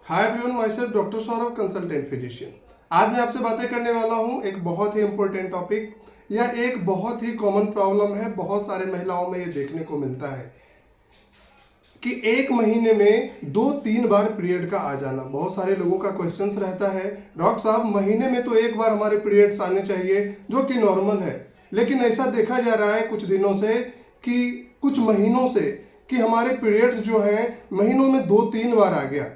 Hi everyone, my self doctor Saurabh, consultant physician. आज मैं आपसे बातें करने वाला हूं एक बहुत ही इंपॉर्टेंट टॉपिक। यह एक बहुत ही कॉमन प्रॉब्लम है, बहुत सारे महिलाओं में ये देखने को मिलता है कि एक महीने में 2-3 बार पीरियड का आ जाना। बहुत सारे लोगों का क्वेश्चंस रहता है, डॉक्टर साहब महीने में तो एक बार हमारे पीरियड्स आने चाहिए जो कि नॉर्मल है, लेकिन ऐसा देखा जा रहा है कुछ दिनों से कि कुछ महीनों से कि हमारे पीरियड्स जो हैं महीनों में 2-3 बार आ गया।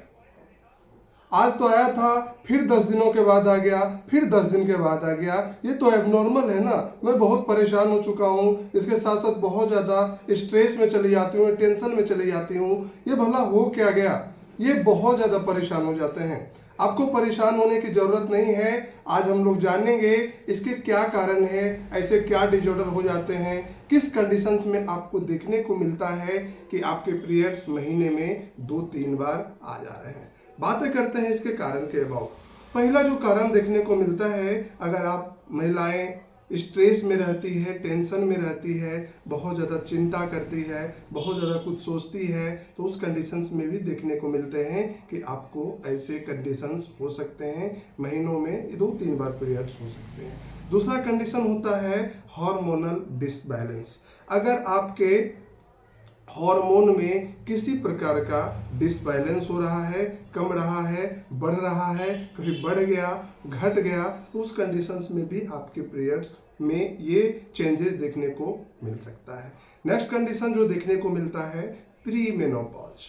आज तो आया था, फिर 10 दिनों के बाद आ गया, फिर 10 दिन के बाद आ गया। ये तो एबनॉर्मल है ना। मैं बहुत परेशान हो चुका हूँ, इसके साथ साथ बहुत ज़्यादा स्ट्रेस में चली जाती हूँ, टेंशन में चली जाती हूँ। ये भला हो क्या गया? ये बहुत ज़्यादा परेशान हो जाते हैं। आपको परेशान होने की ज़रूरत नहीं है। आज हम लोग जानेंगे इसके क्या कारण है, ऐसे क्या डिजॉर्डर हो जाते हैं, किस कंडीशंस में आपको देखने को मिलता है कि आपके पीरियड्स महीने में 2-3 बार आ जा रहे हैं। बातें करते हैं इसके कारण के अबाउट। पहला जो कारण देखने को मिलता है, अगर आप महिलाएं स्ट्रेस में रहती है, टेंशन में रहती है, बहुत ज़्यादा चिंता करती है, बहुत ज़्यादा कुछ सोचती है, तो उस कंडीशंस में भी देखने को मिलते हैं कि आपको ऐसे कंडीशंस हो सकते हैं। महीनों में 2-3 बार पीरियड्स हो सकते हैं। दूसरा कंडीशन होता है हार्मोनल डिसबैलेंस। अगर आपके हार्मोन में किसी प्रकार का डिसबैलेंस हो रहा है, कम रहा है, बढ़ रहा है, कभी बढ़ गया, घट गया, तो उस कंडीशंस में भी आपके पीरियड्स में ये चेंजेस देखने को मिल सकता है। नेक्स्ट कंडीशन जो देखने को मिलता है, प्री मेनोपॉज।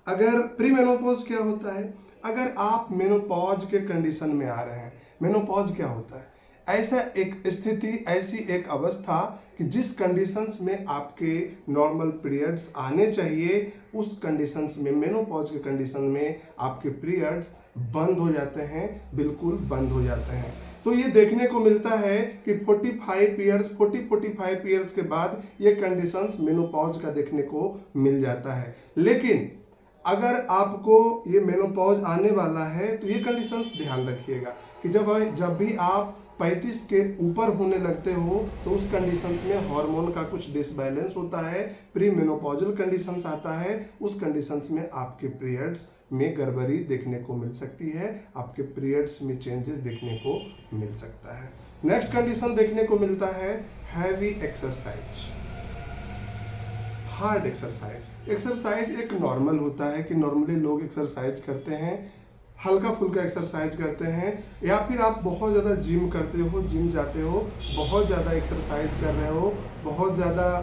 अगर प्री मेनोपॉज क्या होता है? अगर आप मेनोपॉज के कंडीशन में आ रहे हैं। मेनोपॉज क्या होता है? ऐसा एक स्थिति, ऐसी एक अवस्था कि जिस कंडीशंस में आपके नॉर्मल पीरियड्स आने चाहिए, उस कंडीशंस में, मेनोपॉज के कंडीशन में आपके पीरियड्स बंद हो जाते हैं, बिल्कुल बंद हो जाते हैं। तो ये देखने को मिलता है कि 40-45 ईयर्स के बाद ये कंडीशंस मेनोपॉज का देखने को मिल जाता है। लेकिन अगर आपको ये मेनोपॉज आने वाला है तो ये कंडीशंस ध्यान रखिएगा कि जब भी आप 35 के ऊपर होने लगते हो तो उस कंडीशंस में हार्मोन का कुछ डिसबैलेंस होता है, प्री मेनोपॉजल कंडीशंस आता है। उस कंडीशंस में आपके पीरियड्स में गड़बड़ी देखने को मिल सकती है, आपके पीरियड्स में चेंजेस देखने को मिल सकता है। नेक्स्ट कंडीशन देखने को मिलता है heavy exercise, hard exercise. Exercise एक नॉर्मल होता है कि नॉर्मली लोग एक्सरसाइज करते हैं, हल्का फुल्का एक्सरसाइज करते हैं, या फिर आप बहुत ज़्यादा जिम करते हो, जिम जाते हो, बहुत ज़्यादा एक्सरसाइज कर रहे हो, बहुत ज़्यादा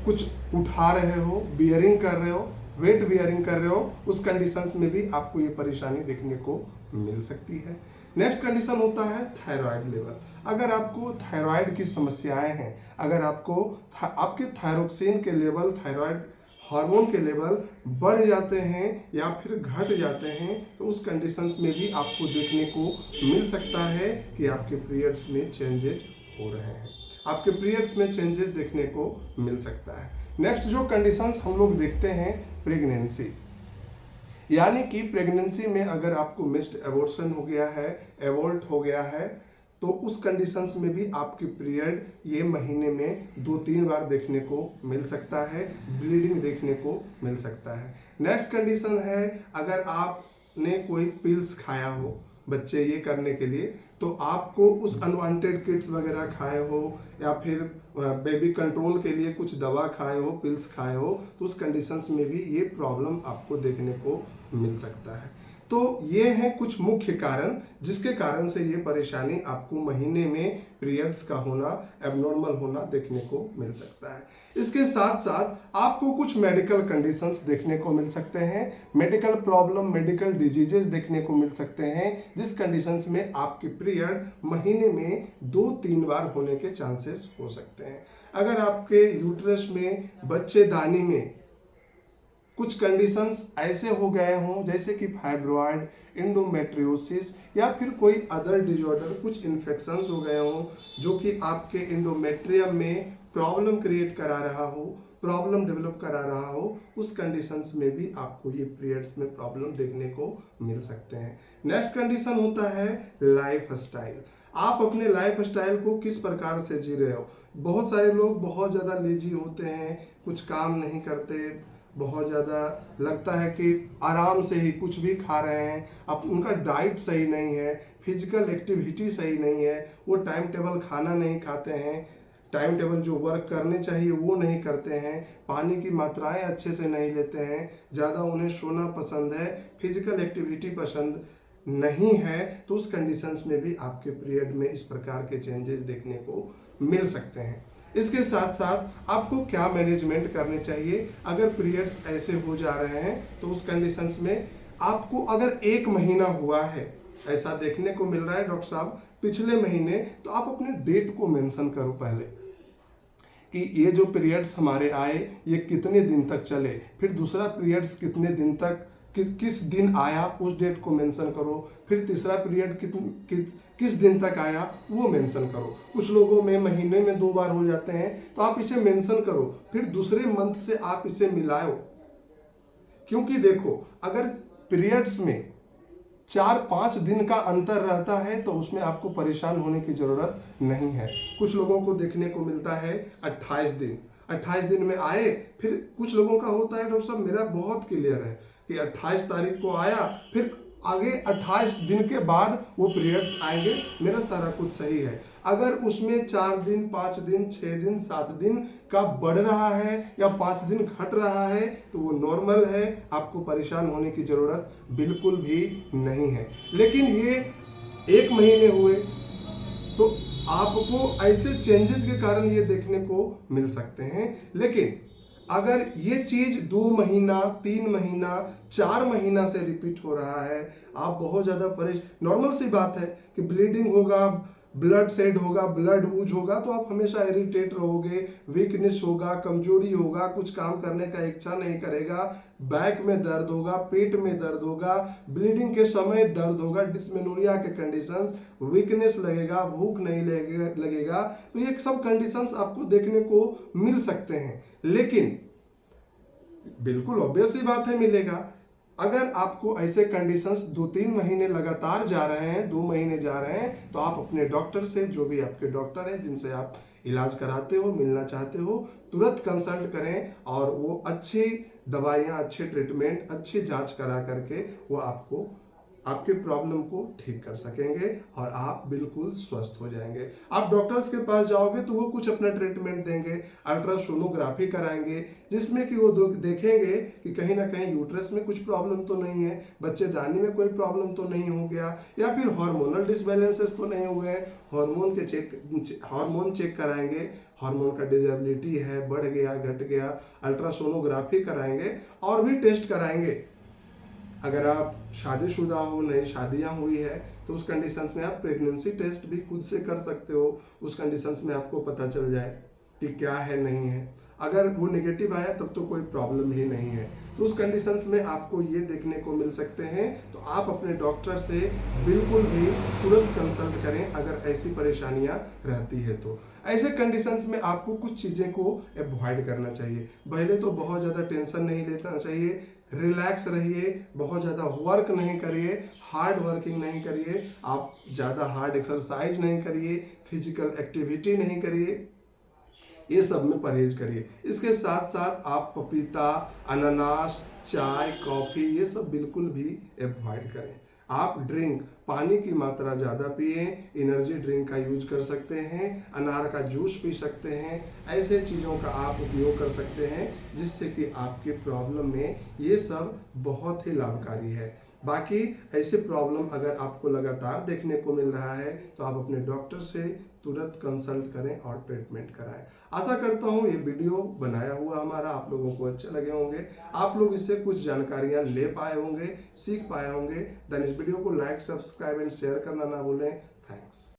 कुछ उठा रहे हो, बियरिंग कर रहे हो, वेट बियरिंग कर रहे हो, उस कंडीशंस में भी आपको ये परेशानी देखने को मिल सकती है। नेक्स्ट कंडीशन होता है थायराइड लेवल। अगर आपको थायराइड की समस्याएं हैं, अगर आपके थायरोक्सिन के लेवल, थायराइड हार्मोन के लेवल बढ़ जाते हैं या फिर घट जाते हैं, तो उस कंडीशंस में भी आपको देखने को मिल सकता है कि आपके पीरियड्स में चेंजेस हो रहे हैं, आपके पीरियड्स में चेंजेस देखने को मिल सकता है। नेक्स्ट जो कंडीशंस हम लोग देखते हैं, प्रेगनेंसी। यानी कि प्रेगनेंसी में अगर आपको मिस्ड एबॉर्शन हो गया है, एबॉर्ट हो गया है, तो उस कंडीशंस में भी आपके पीरियड ये महीने में 2-3 बार देखने को मिल सकता है, ब्लीडिंग देखने को मिल सकता है। नेक्स्ट कंडीशन है, अगर आपने कोई पिल्स खाया हो बच्चे ये करने के लिए, तो आपको उस अनवांटेड किड्स वगैरह खाए हो या फिर बेबी कंट्रोल के लिए कुछ दवा खाए हो, पिल्स खाए हो, तो उस कंडीशंस में भी ये प्रॉब्लम आपको देखने को मिल सकता है। तो ये हैं कुछ मुख्य कारण जिसके कारण से ये परेशानी आपको महीने में पीरियड्स का होना, एबनॉर्मल होना देखने को मिल सकता है। इसके साथ साथ आपको कुछ मेडिकल कंडीशंस देखने को मिल सकते हैं, मेडिकल प्रॉब्लम, मेडिकल डिजीजेस देखने को मिल सकते हैं, जिस कंडीशंस में आपके पीरियड महीने में 2-3 बार होने के चांसेस हो सकते हैं। अगर आपके यूट्रस में, बच्चेदानी में कुछ कंडीशंस ऐसे हो गए हों जैसे कि फाइब्रॉइड, इंडोमेट्रियोसिस या फिर कोई अदर डिजॉर्डर, कुछ इन्फेक्शंस हो गए हों जो कि आपके इंडोमेट्रियम में प्रॉब्लम क्रिएट करा रहा हो, प्रॉब्लम डेवलप करा रहा हो, उस कंडीशंस में भी आपको ये पीरियड्स में प्रॉब्लम देखने को मिल सकते हैं। नेक्स्ट कंडीशन होता है लाइफ स्टाइल। आप अपने लाइफ स्टाइल को किस प्रकार से जी रहे हो। बहुत सारे लोग बहुत ज़्यादा लेजी होते हैं, कुछ काम नहीं करते, बहुत ज़्यादा लगता है कि आराम से ही कुछ भी खा रहे हैं, अब उनका डाइट सही नहीं है, फिजिकल एक्टिविटी सही नहीं है, वो टाइम टेबल खाना नहीं खाते हैं, टाइम टेबल जो वर्क करने चाहिए वो नहीं करते हैं, पानी की मात्राएं अच्छे से नहीं लेते हैं, ज़्यादा उन्हें सोना पसंद है, फिजिकल एक्टिविटी पसंद नहीं है, तो उस कंडीशंस में भी आपके पीरियड में इस प्रकार के चेंजेस देखने को मिल सकते हैं। इसके साथ साथ आपको क्या मैनेजमेंट करने चाहिए अगर पीरियड्स ऐसे हो जा रहे हैं, तो उस कंडीशंस में आपको अगर 1 महीना हुआ है, ऐसा देखने को मिल रहा है डॉक्टर साहब पिछले महीने, तो आप अपने डेट को मेंशन करो पहले कि ये जो पीरियड्स हमारे आए ये कितने दिन तक चले, फिर दूसरा पीरियड्स कितने दिन तक किस दिन आया उस डेट को मेंशन करो, फिर तीसरा पीरियड किस दिन तक आया वो मेंशन करो। कुछ लोगों में महीने में 2 बार हो जाते हैं, तो आप इसे मेंशन करो, फिर दूसरे मंथ से आप इसे मिलाओ, क्योंकि देखो अगर पीरियड्स में 4-5 दिन का अंतर रहता है तो उसमें आपको परेशान होने की जरूरत नहीं है। कुछ लोगों को देखने को मिलता है 28 दिन में आए, फिर कुछ लोगों का होता है डॉक्टर साहब मेरा बहुत क्लियर है कि 28 तारीख को आया, फिर आगे 28 दिन के बाद वो पीरियड्स आएंगे, मेरा सारा कुछ सही है। अगर उसमें 4 दिन, 5 दिन, 6 दिन, 7 दिन का बढ़ रहा है या 5 दिन घट रहा है तो वो नॉर्मल है, आपको परेशान होने की जरूरत बिल्कुल भी नहीं है। लेकिन ये 1 महीने हुए तो आपको ऐसे चेंजेस के कारण ये देखने को मिल सकते हैं। लेकिन अगर ये चीज 2 महीना, 3 महीना, 4 महीना से रिपीट हो रहा है, आप बहुत ज्यादा परेशान, नॉर्मल सी बात है कि ब्लीडिंग होगा, ब्लड शेड होगा, ब्लड ऊज होगा, तो आप हमेशा इरिटेट रहोगे, वीकनेस होगा, कमजोरी होगा, कुछ काम करने का इच्छा नहीं करेगा, बैक में दर्द होगा, पेट में दर्द होगा, ब्लीडिंग के समय दर्द होगा, डिस्मेनोरिया के कंडीशंस, वीकनेस लगेगा, भूख नहीं लगेगा, तो ये सब कंडीशंस आपको देखने को मिल सकते हैं। लेकिन बिल्कुल ऑब्वियस ही बात है मिलेगा। अगर आपको ऐसे कंडीशंस 2-3 महीने लगातार जा रहे हैं, 2 महीने जा रहे हैं, तो आप अपने डॉक्टर से, जो भी आपके डॉक्टर हैं जिनसे आप इलाज कराते हो, मिलना चाहते हो, तुरंत कंसल्ट करें और वो अच्छी दवाइयाँ, अच्छे ट्रीटमेंट, अच्छी जांच करा करके वो आपको आपके प्रॉब्लम को ठीक कर सकेंगे और आप बिल्कुल स्वस्थ हो जाएंगे। आप डॉक्टर्स के पास जाओगे तो वो कुछ अपना ट्रीटमेंट देंगे, अल्ट्रासोनोग्राफी कराएंगे, जिसमें कि वो देखेंगे कि कहीं ना कहीं यूट्रस में कुछ प्रॉब्लम तो नहीं है, बच्चेदानी में कोई प्रॉब्लम तो नहीं हो गया, या फिर हार्मोनल डिसबैलेंसेस तो नहीं हो गए। हार्मोन चेक कराएंगे, हार्मोन का डिसेबिलिटी है, बढ़ गया, घट गया, अल्ट्रासोनोग्राफी कराएंगे और भी टेस्ट कराएंगे। अगर आप शादीशुदा हो, नई शादियां हुई है, तो उस कंडीशंस में आप प्रेगनेंसी टेस्ट भी खुद से कर सकते हो, उस कंडीशंस में आपको पता चल जाए कि क्या है नहीं है। अगर वो नेगेटिव आया तब तो कोई प्रॉब्लम ही नहीं है, तो उस कंडीशंस में आपको ये देखने को मिल सकते हैं। तो आप अपने डॉक्टर से बिल्कुल भी तुरंत कंसल्ट करें अगर ऐसी परेशानियां रहती है। तो ऐसे कंडीशंस में आपको कुछ चीज़ें को अवॉइड करना चाहिए। पहले तो बहुत ज़्यादा टेंशन नहीं लेना चाहिए, रिलैक्स रहिए, बहुत ज़्यादा वर्क नहीं करिए, हार्ड वर्किंग नहीं करिए, आप ज़्यादा हार्ड एक्सरसाइज नहीं करिए, फिजिकल एक्टिविटी नहीं करिए, ये सब में परहेज करिए। इसके साथ साथ आप पपीता, अनानास, चाय, कॉफ़ी ये सब बिल्कुल भी अवॉइड करें। आप ड्रिंक, पानी की मात्रा ज़्यादा पिए, एनर्जी ड्रिंक का यूज कर सकते हैं, अनार का जूस पी सकते हैं, ऐसे चीज़ों का आप उपयोग कर सकते हैं जिससे कि आपके प्रॉब्लम में ये सब बहुत ही लाभकारी है। बाकी ऐसे प्रॉब्लम अगर आपको लगातार देखने को मिल रहा है तो आप अपने डॉक्टर से तुरंत कंसल्ट करें और ट्रीटमेंट कराएं। आशा करता हूं ये वीडियो बनाया हुआ हमारा आप लोगों को अच्छे लगे होंगे, आप लोग इससे कुछ जानकारियां ले पाए होंगे, सीख पाए होंगे। देन इस वीडियो को लाइक, सब्सक्राइब एंड शेयर करना ना भूलें। थैंक्स।